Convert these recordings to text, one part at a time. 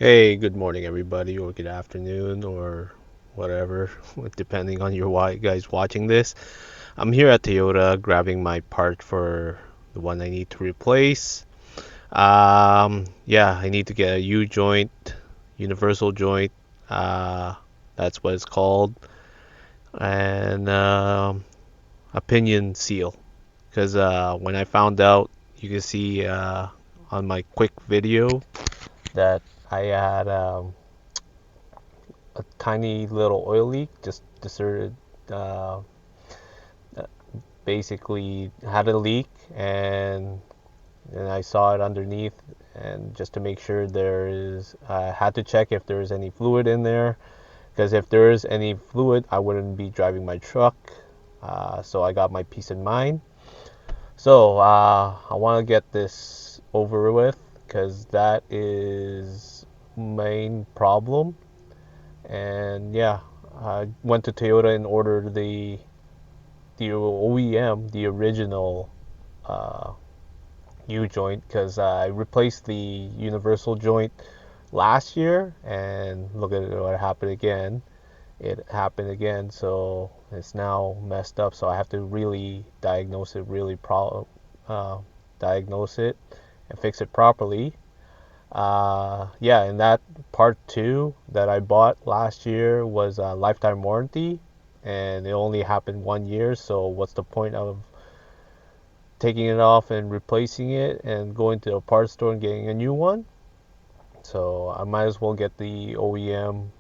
Hey, good morning, everybody, or good afternoon, or whatever, depending on your guys watching this. I'm here at Toyota grabbing my part for the one I need to replace. Yeah, I need to get a U joint, universal joint. Uh, that's what it's called, and a pinion seal. Because when I found out, you can see on my quick video that I had a tiny little oil leak, just deserted, uh, basically had a leak, and I saw it underneath, and just to make sure I had to check if there is any fluid in there, because if there is any fluid, I wouldn't be driving my truck. So I got my peace of mind. So I want to get this over with, because that is main problem. And yeah, I went to Toyota and ordered the OEM, the original uh, U joint, because I replaced the universal joint last year, and look at what happened again. It happened again, so it's now messed up. So I have to really uh, diagnose it and fix it properly. Yeah, and that part two that I bought last year was a lifetime warranty, and it only happened 1 year. So what's the point of taking it off and replacing it and going to a parts store and getting a new one? So I might as well get the OEM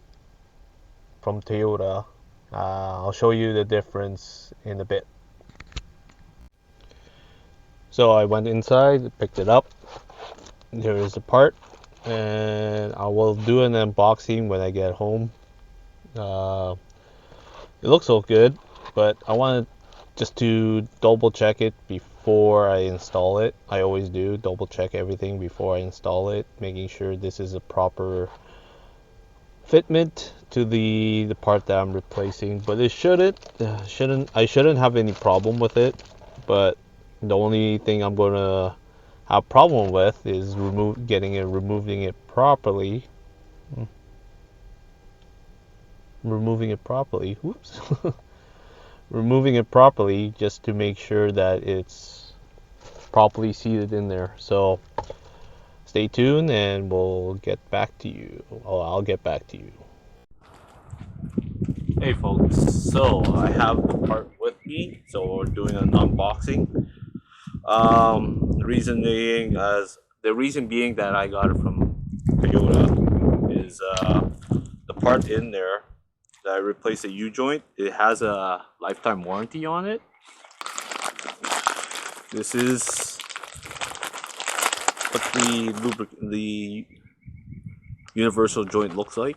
from Toyota. I'll show you the difference in a bit. So I went inside, picked it up. There is the part, and I will do an unboxing when I get home. Uh, it looks so good, but I wanted just to double check it before I install it. I always do double check everything before I install it, making sure this is a proper fitment to the part that I'm replacing. But it I shouldn't have any problem with it. But the only thing I'm gonna have problem with is removing it properly. Removing it properly. Whoops. Removing it properly just to make sure that it's properly seated in there. So stay tuned and we'll get back to you. Oh, I'll get back to you. Hey folks, so I have the part with me, so we're doing an unboxing. The reason being that I got it from Toyota is the part in there that I replaced the U joint. It has a lifetime warranty on it. This is what the universal joint looks like.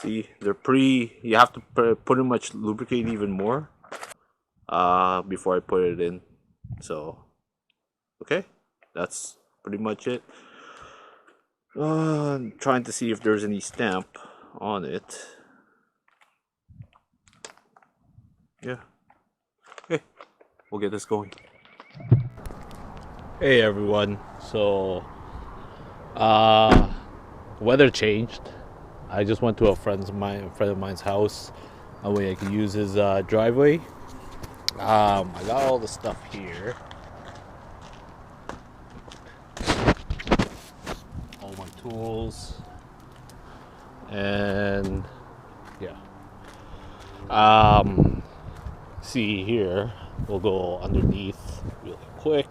See, you have to pretty much lubricate even more before I put it in. So, okay, that's pretty much it. I'm trying to see if there's any stamp on it. Yeah. Okay, we'll get this going. Hey everyone. So, weather changed. I just went to a friend of mine's house. That way I could use his driveway. I got all the stuff here. All my tools. And yeah. See here. We'll go underneath really quick.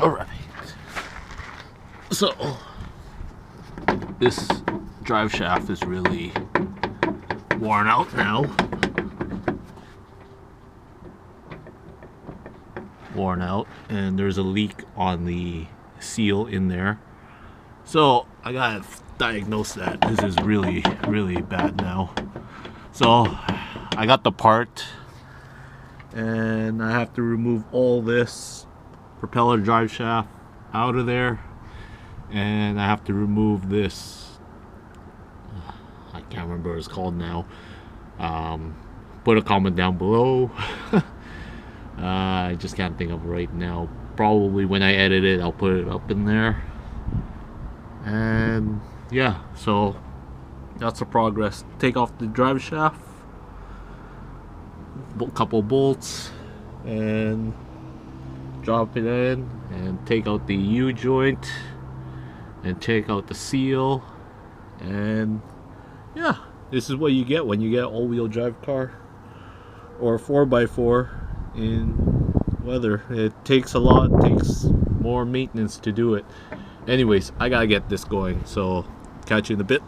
Alright. So this drive shaft is really worn out now. Worn out, and there's a leak on the seal in there. So I gotta diagnose that. This is really, really bad now. So I got the part, and I have to remove all this propeller drive shaft out of there, and I have to remove this, I can't remember what it's called now. Put a comment down below. I just can't think of right now. Probably when I edit it, I'll put it up in there. And yeah, so that's the progress. Take off the drive shaft, couple bolts, and drop it in, and take out the U-joint, and take out the seal, and yeah, this is what you get when you get an all-wheel drive car or a 4x4 in weather. It takes a lot, takes more maintenance to do it. Anyways, I gotta get this going, so catch you in a bit.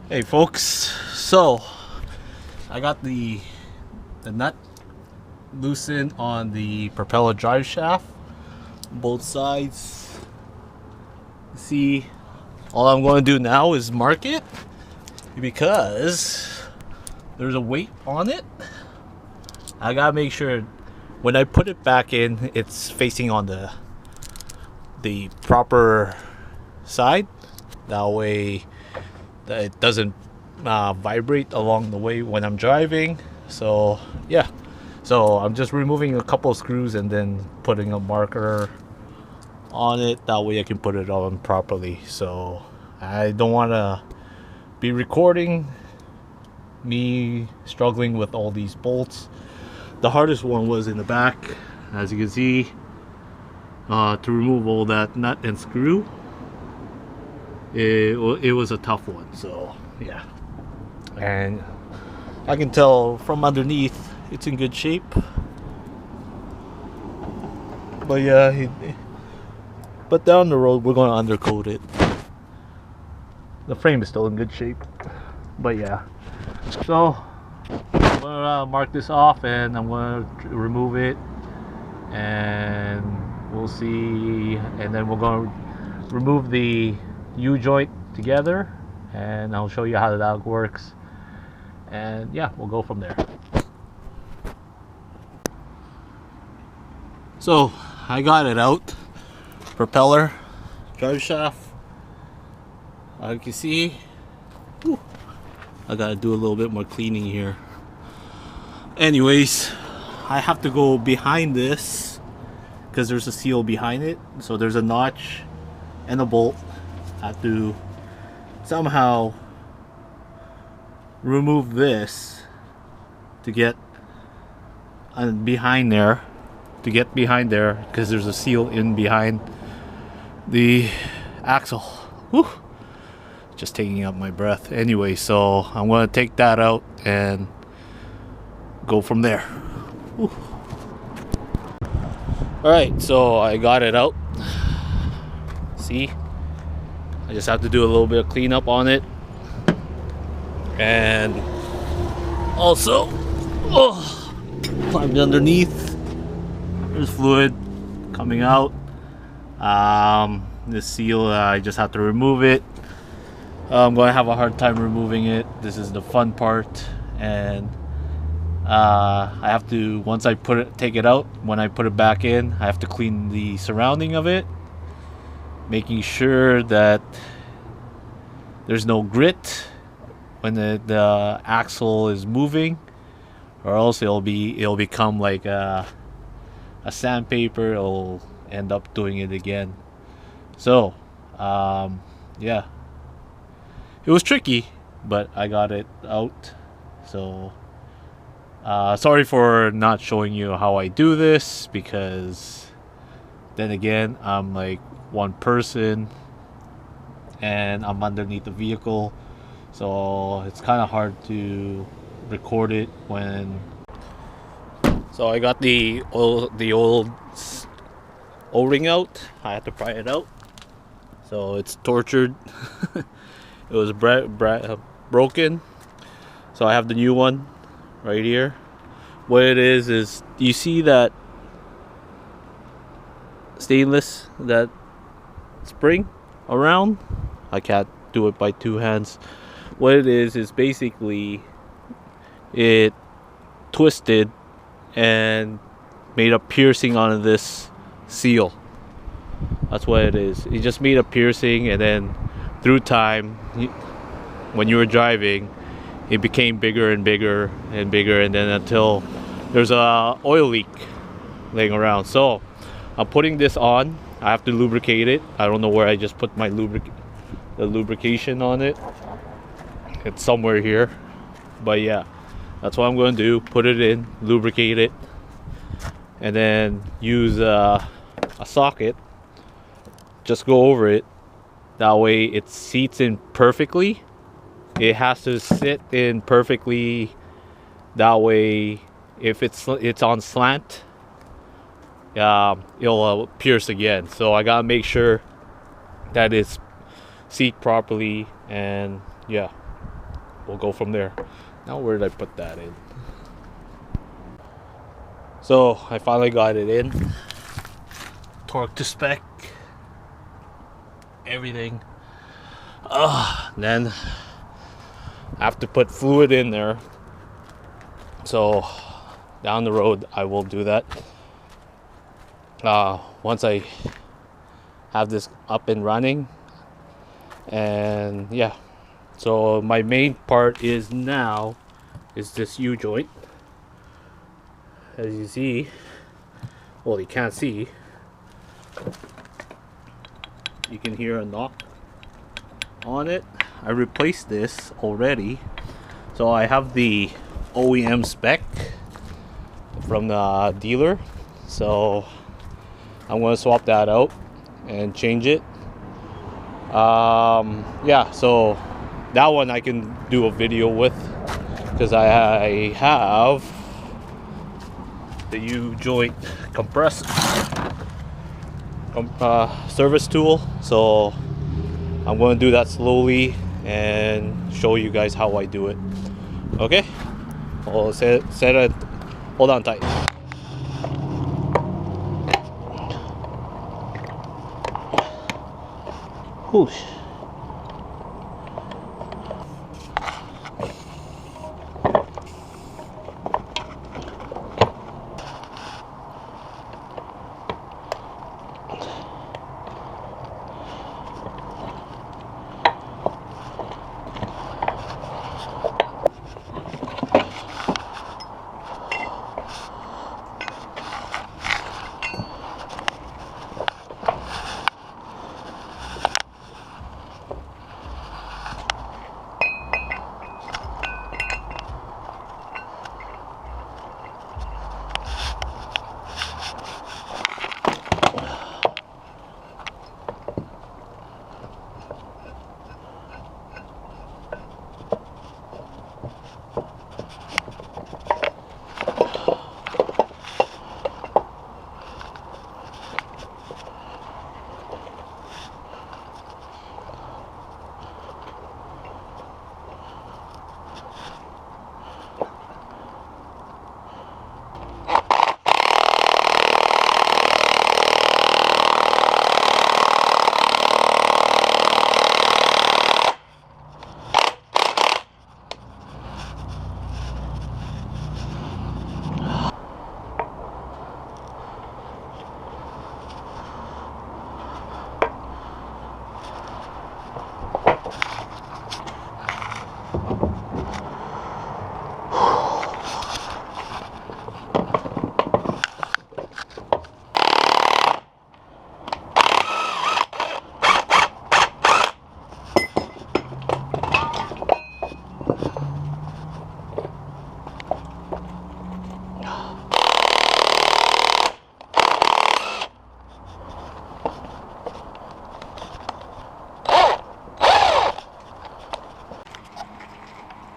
Hey folks, so I got the nut loosened on the propeller drive shaft, both sides. See, all I'm going to do now is mark it because there's a weight on it. I gotta make sure when I put it back in, it's facing on the proper side. That way that it doesn't vibrate along the way when I'm driving. So yeah, so I'm just removing a couple of screws and then putting a marker on it. That way I can put it on properly. So I don't want to be recording me struggling with all these bolts. The hardest one was in the back, as you can see, to remove all that nut and screw. It was a tough one, so yeah. And I can tell from underneath it's in good shape. But yeah, but down the road we're going to undercoat it. The frame is still in good shape, but yeah. So I'm gonna mark this off and I'm gonna remove it, and we'll see. And then we're gonna remove the U-joint together, and I'll show you how that works. And yeah, we'll go from there. So I got it out. Propeller, drive shaft. As you can see, I gotta do a little bit more cleaning here. Anyways, I have to go behind this because there's a seal behind it. So there's a notch and a bolt. I have to somehow remove this to get behind there, because there's a seal in behind the axle. Whew. Just taking up my breath. Anyway, so I'm going to take that out and go from there. Whew. Alright, so I got it out. See? I just have to do a little bit of cleanup on it. And also, climbed underneath. There's fluid coming out. This seal, I just have to remove it. I'm going to have a hard time removing it. This is the fun part, and I have to, once I take it out, when I put it back in, I have to clean the surrounding of it, making sure that there's no grit when the axle is moving, or else it'll become like a sandpaper. It'll end up doing it again. So yeah, it was tricky, but I got it out. So sorry for not showing you how I do this, because then again, I'm like one person and I'm underneath the vehicle, so it's kind of hard to record it when. So I got the old O-ring out. I had to pry it out, so it's tortured. It was broken, so I have the new one right here. What it is you see that stainless, that spring around? I can't do it by two hands. What it is basically it twisted and made a piercing on this seal. That's what it is. It just made a piercing, and then through time, when you were driving, it became bigger and bigger and bigger, and then until there's a oil leak laying around. So I'm putting this on. I have to lubricate it. I don't know where I just put my the lubrication on it. It's somewhere here, but yeah, that's what I'm going to do. Put it in, lubricate it, and then use a socket. Just go over it. That way it seats in perfectly. It has to sit in perfectly. That way, if it's on slant, it'll pierce again. So I gotta make sure that it's seat properly, and yeah, we'll go from there. Now, where did I put that in? So I finally got it in. Torque to spec. Everything. Then I have to put fluid in there. So down the road I will do that. Once I have this up and running. And yeah. So my main part is now is this U-joint. As you see, well, you can't see. You can hear a knock on it. I replaced this already, so I have the OEM spec from the dealer, so I'm going to swap that out and change it. Yeah, so that one I can do a video with, because I have the U-joint compressor service tool, so I'm going to do that slowly and show you guys how I do it. Okay, I'll set it. Hold on tight. Whoosh.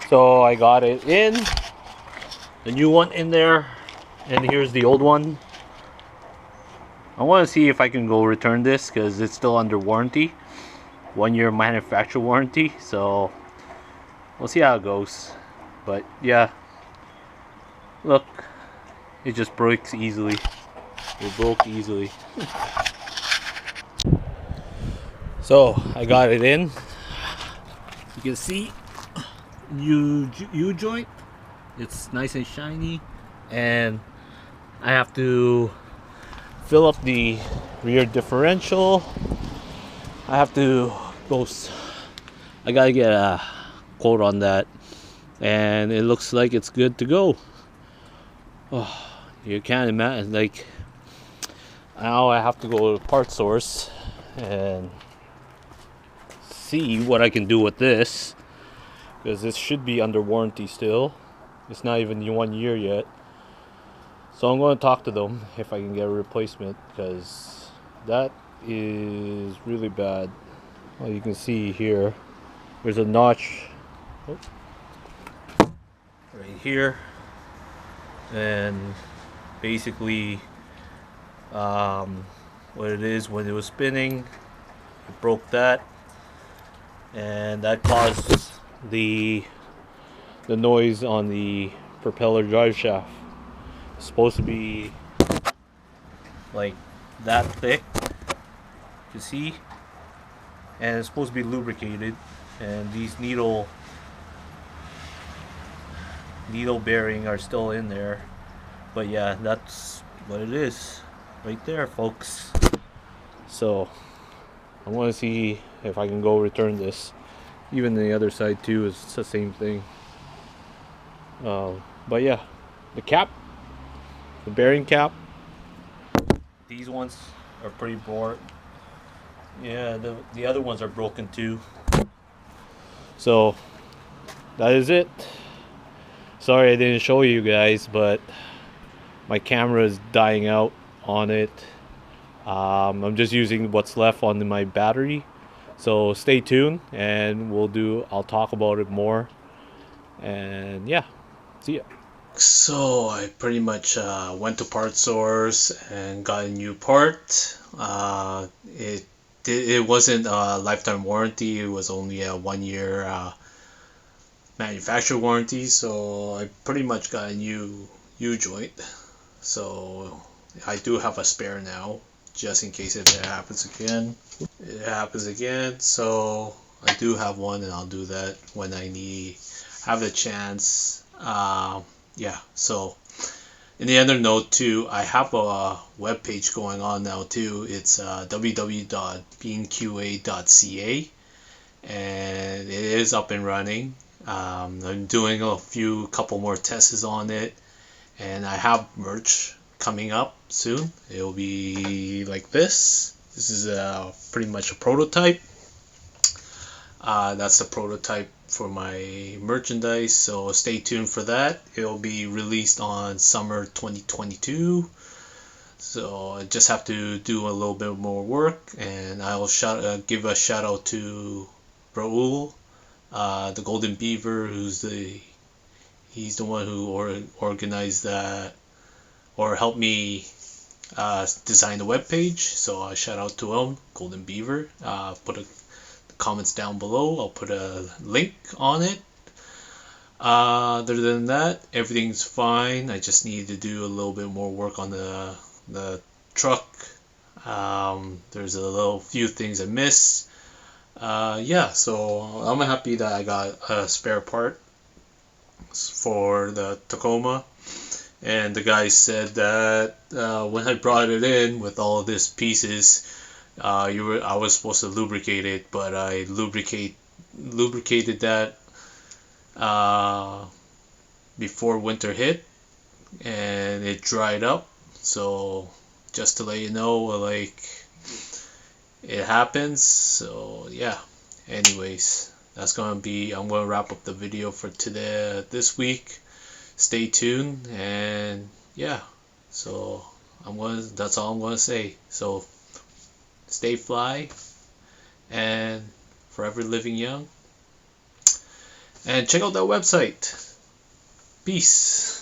So I got it in, the new one in there, and here's the old one. I want to see if I can go return this because it's still under warranty, 1-year manufacturer warranty. So we'll see how it goes. But yeah, look, it just breaks easily. It broke easily. So I got it in. You can see U joint. It's nice and shiny, and I have to fill up the rear differential. I have to go. I gotta get a quote on that, and it looks like it's good to go. Oh, you can't imagine. Like, now I have to go to part source and see what I can do with this, because this should be under warranty still. It's not even 1 year yet. So I'm going to talk to them if I can get a replacement, because that is really bad. Well, you can see here, there's a notch right here, and basically what it is, when it was spinning, it broke that, and that caused the noise on the propeller drive shaft. It's supposed to be like that thick, you see, and it's supposed to be lubricated, and these needle bearing are still in there. But yeah, that's what it is right there, folks. So I want to see if I can go return this. Even the other side too is the same thing. But yeah, the cap, the bearing cap, these ones are pretty bored. Yeah, the other ones are broken too. So that is it. Sorry I didn't show you guys, but my camera is dying out on it. I'm just using what's left on my battery. So stay tuned, and I'll talk about it more. And yeah, see ya. So I pretty much went to part source and got a new part. It wasn't a lifetime warranty. It was only a 1-year manufacturer warranty. So I pretty much got a new U-joint. So I do have a spare now, just in case if it happens again. So I do have one, and I'll do that when I have the chance. Yeah, so in the other note too, I have a web page going on now too. It's www.beanqa.ca, and it is up and running. I'm doing couple more tests on it, and I have merch coming up soon. It'll be like this. This is pretty much a prototype. That's the prototype for my merchandise, so stay tuned for that. It'll be released on summer 2022. So I just have to do a little bit more work, and I'll give a shout out to Raul, the Golden Beaver, he's the one who organized that, or helped me design the web page. So I shout out to him, Golden Beaver. Put the comments down below. I'll put a link on it. Other than that, everything's fine. I just need to do a little bit more work on the truck. There's a few things I missed. Yeah, so I'm happy that I got a spare part for the Tacoma. And the guy said that when I brought it in with all of these pieces, I was supposed to lubricate it, but I lubricated that before winter hit, and it dried up. So just to let you know, like, it happens. So yeah, anyways, I'm gonna wrap up the video for this week. Stay tuned, and yeah, so that's all I'm gonna say. So stay fly and forever living young. And check out that website. Peace.